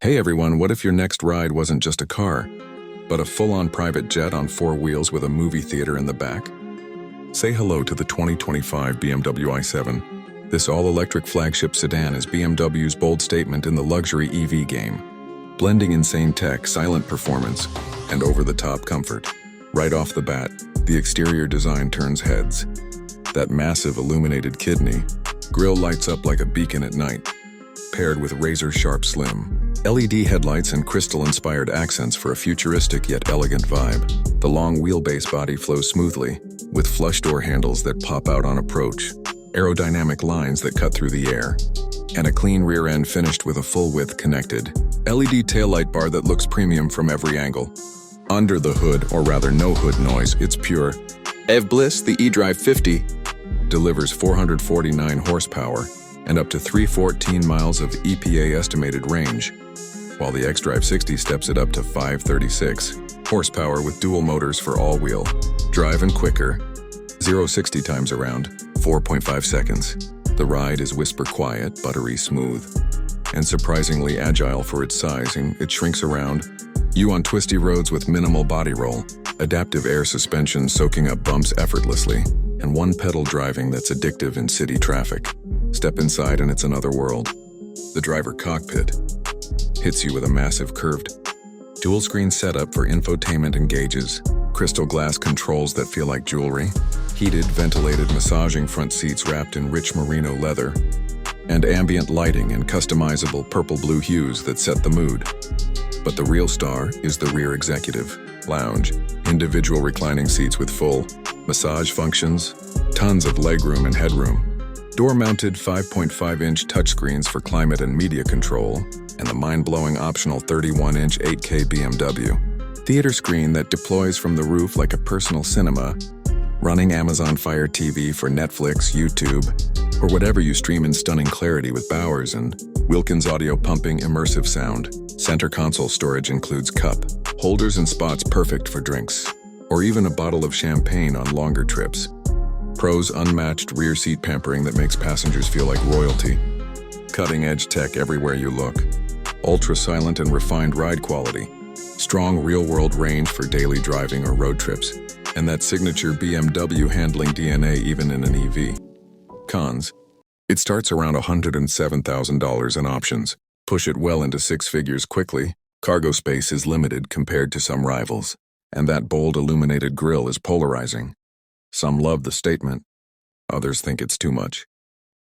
Hey everyone, what if your next ride wasn't just a car, but a full-on private jet on four wheels with a movie theater in the back? Say hello to the 2025 BMW i7. This all-electric flagship sedan is BMW's bold statement in the luxury EV game, blending insane tech, silent performance, and over-the-top comfort. Right off the bat, the exterior design turns heads. That massive illuminated kidney grille lights up like a beacon at night, paired with razor-sharp slim LED headlights and crystal-inspired accents for a futuristic yet elegant vibe. The long wheelbase body flows smoothly, with flush door handles that pop out on approach, aerodynamic lines that cut through the air, and a clean rear end finished with a full-width connected LED taillight bar that looks premium from every angle. Under the hood, or rather no hood noise, it's pure. EV Bliss, the eDrive 50, delivers 449 horsepower and up to 314 miles of EPA estimated range, while the xDrive 60 steps it up to 536 horsepower with dual motors for all-wheel drive and quicker. 0-60 times around 4.5 seconds. The ride is whisper quiet, buttery smooth, and surprisingly agile for its sizing. It shrinks around you on twisty roads with minimal body roll, adaptive air suspension soaking up bumps effortlessly, and one-pedal driving that's addictive in city traffic. Step inside and it's another world. The driver cockpit hits you with a massive curved dual-screen setup for infotainment and gauges, crystal glass controls that feel like jewelry, heated, ventilated, massaging front seats wrapped in rich merino leather, and ambient lighting in customizable purple-blue hues that set the mood. But the real star is the rear executive lounge, individual reclining seats with full massage functions, tons of legroom and headroom, door-mounted 5.5-inch touchscreens for climate and media control, and the mind-blowing optional 31-inch 8K BMW theater screen that deploys from the roof like a personal cinema, running Amazon Fire TV for Netflix, YouTube, or whatever you stream in stunning clarity with Bowers and Wilkins audio pumping immersive sound. Center console storage includes cup holders and spots perfect for drinks, or even a bottle of champagne on longer trips. Pros: unmatched rear seat pampering that makes passengers feel like royalty. Cutting-edge tech everywhere you look. Ultra-silent and refined ride quality. Strong real-world range for daily driving or road trips. And that signature BMW handling DNA even in an EV. Cons: it starts around $107,000 in options. Push it well into six figures quickly. Cargo space is limited compared to some rivals. And that bold illuminated grille is polarizing. Some love the statement, others think it's too much.